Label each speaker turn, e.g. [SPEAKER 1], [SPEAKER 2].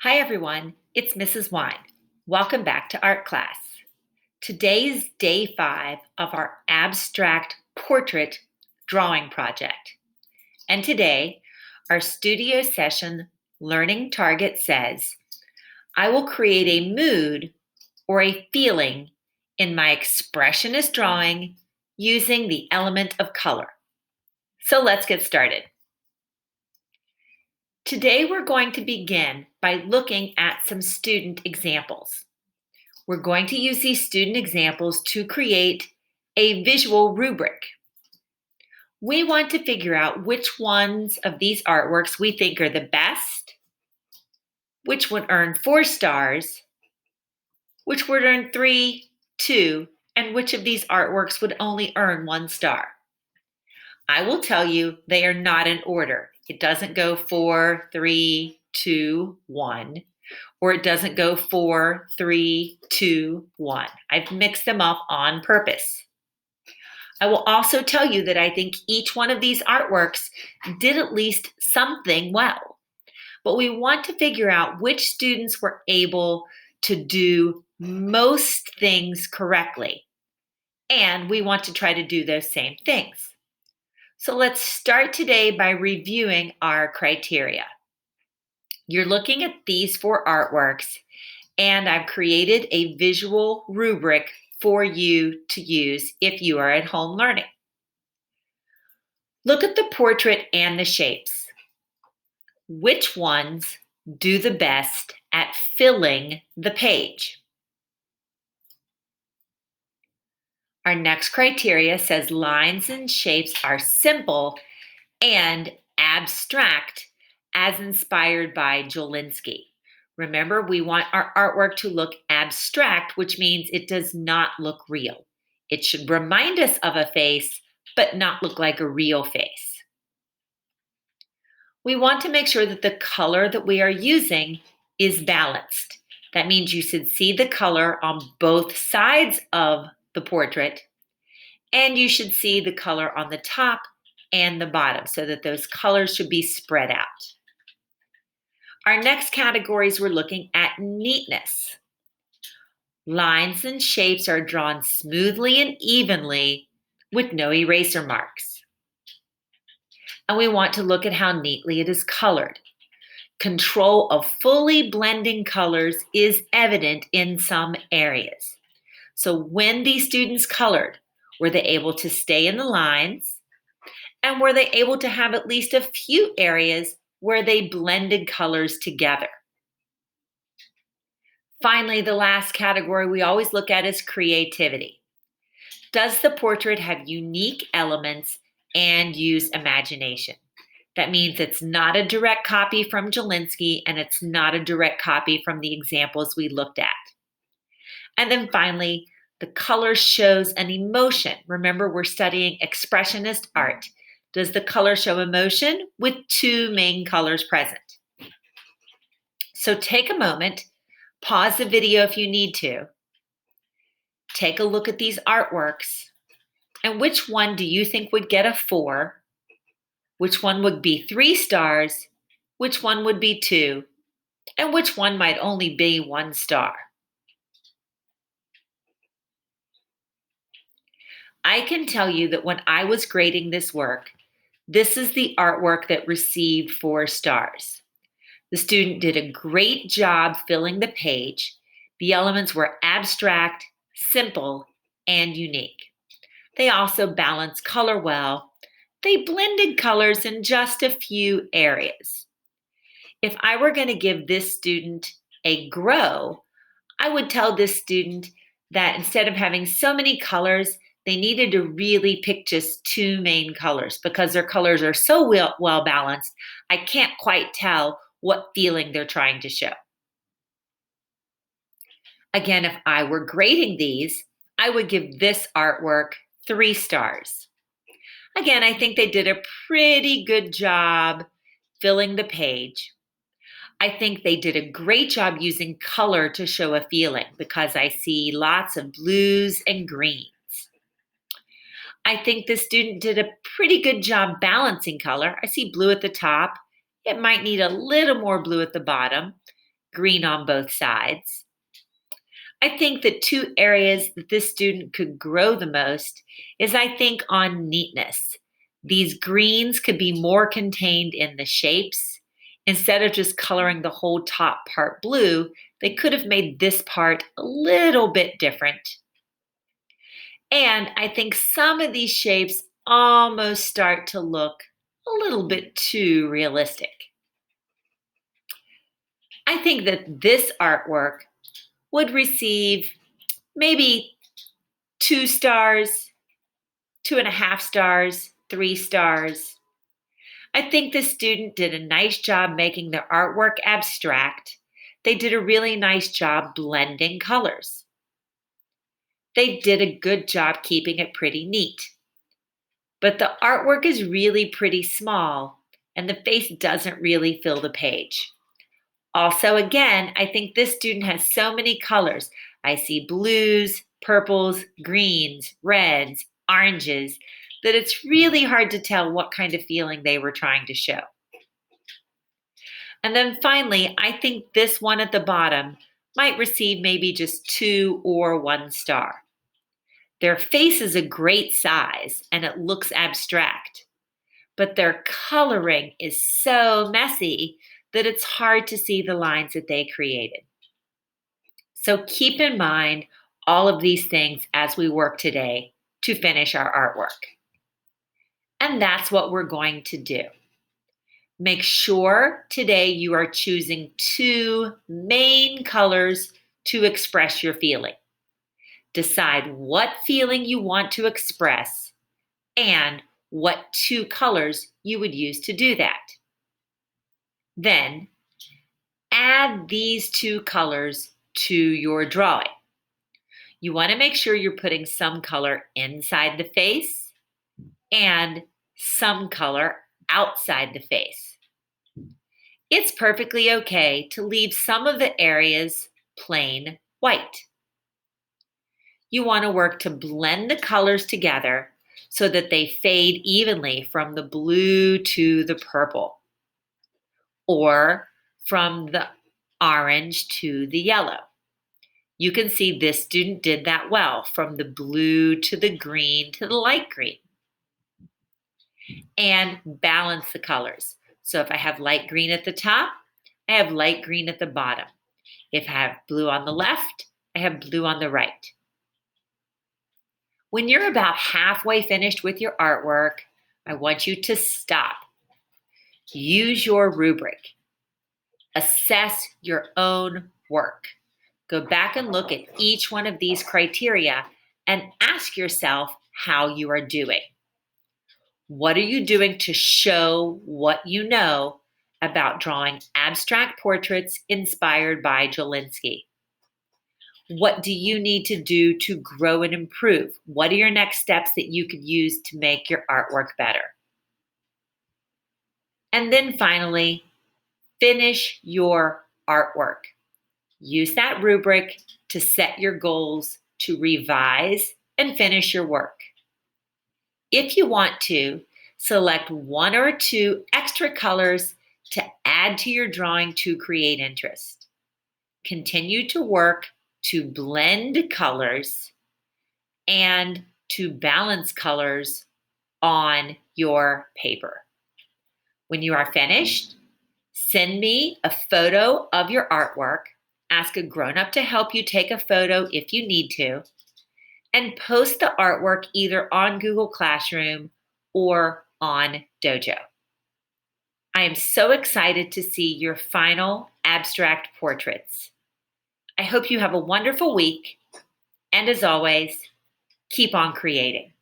[SPEAKER 1] Hi everyone, it's Mrs. Wine. Welcome back to art class. Today is day 5 of our abstract portrait drawing project. And today, our studio session learning target says, I will create a mood or a feeling in my expressionist drawing using the element of color. So let's get started. Today we're going to begin by looking at some student examples. We're going to use these student examples to create a visual rubric. We want to figure out which ones of these artworks we think are the best, which would earn 4 stars, which would earn 3, 2, and which of these artworks would only earn 1 star. I will tell you they are not in order. It doesn't go 4, 3, 2, 1. Or it doesn't go 4, 3, 2, 1. I've mixed them up on purpose. I will also tell you that I think each one of these artworks did at least something well. But we want to figure out which students were able to do most things correctly. And we want to try to do those same things. So let's start today by reviewing our criteria. You're looking at these 4 artworks, and I've created a visual rubric for you to use if you are at home learning. Look at the portrait and the shapes. Which ones do the best at filling the page? Our next criteria says lines and shapes are simple and abstract as inspired by Jawlensky. Remember, we want our artwork to look abstract, which means it does not look real. It should remind us of a face, but not look like a real face. We want to make sure that the color that we are using is balanced. That means you should see the color on both sides of the portrait, and you should see the color on the top and the bottom so that those colors should be spread out. Our next categories, we're looking at neatness. Lines and shapes are drawn smoothly and evenly with no eraser marks. And we want to look at how neatly it is colored. Control of fully blending colors is evident in some areas. So when these students colored, were they able to stay in the lines? And were they able to have at least a few areas where they blended colors together? Finally, the last category we always look at is creativity. Does the portrait have unique elements and use imagination? That means it's not a direct copy from Jawlensky and it's not a direct copy from the examples we looked at. And then finally, the color shows an emotion. Remember, we're studying expressionist art. Does the color show emotion with 2 main colors present? So take a moment, pause the video if you need to. Take a look at these artworks. And which one do you think would get a 4? Which one would be 3 stars? Which one would be 2? And which one might only be 1 star? I can tell you that when I was grading this work, this is the artwork that received 4 stars. The student did a great job filling the page. The elements were abstract, simple, and unique. They also balanced color well. They blended colors in just a few areas. If I were going to give this student a grow, I would tell this student that instead of having so many colors, they needed to really pick just 2 main colors because their colors are so well balanced, I can't quite tell what feeling they're trying to show. Again, if I were grading these, I would give this artwork 3 stars. Again, I think they did a pretty good job filling the page. I think they did a great job using color to show a feeling because I see lots of blues and greens. I think the student did a pretty good job balancing color. I see blue at the top. It might need a little more blue at the bottom. green on both sides. I think the two areas that this student could grow the most is I think on neatness. These greens could be more contained in the shapes. Instead of just coloring the whole top part blue, they could have made this part a little bit different. And I think some of these shapes almost start to look a little bit too realistic. I think that this artwork would receive maybe 2 stars, 2.5 stars, 3 stars. I think the student did a nice job making their artwork abstract. They did a really nice job blending colors. They did a good job keeping it pretty neat. But the artwork is really pretty small, and the face doesn't really fill the page. Also, again, I think this student has so many colors. I see blues, purples, greens, reds, oranges, that it's really hard to tell what kind of feeling they were trying to show. And then finally, I think this one at the bottom might receive maybe just 2 or 1 star. Their face is a great size and it looks abstract, but their coloring is so messy that it's hard to see the lines that they created. So keep in mind all of these things as we work today to finish our artwork. And that's what we're going to do. Make sure today you are choosing 2 main colors to express your feeling. Decide what feeling you want to express and what 2 colors you would use to do that. Then add these 2 colors to your drawing. You want to make sure you're putting some color inside the face and some color outside the face. It's perfectly okay to leave some of the areas plain white. You want to work to blend the colors together so that they fade evenly from the blue to the purple, or from the orange to the yellow. You can see this student did that well, from the blue to the green to the light green. And balance the colors. So if I have light green at the top, I have light green at the bottom. If I have blue on the left, I have blue on the right. When you're about halfway finished with your artwork, I want you to stop. Use your rubric. Assess your own work. Go back and look at each one of these criteria and ask yourself how you are doing. What are you doing to show what you know about drawing abstract portraits inspired by Jawlensky? What do you need to do to grow and improve? What are your next steps that you could use to make your artwork better? And then finally, finish your artwork. Use that rubric to set your goals, to revise and finish your work. If you want to, select 1 or 2 extra colors to add to your drawing to create interest. Continue to work to blend colors and to balance colors on your paper. When you are finished, send me a photo of your artwork. Ask a grown-up to help you take a photo if you need to, and post the artwork either on Google Classroom or on Dojo. I am so excited to see your final abstract portraits. I hope you have a wonderful week, and as always, keep on creating.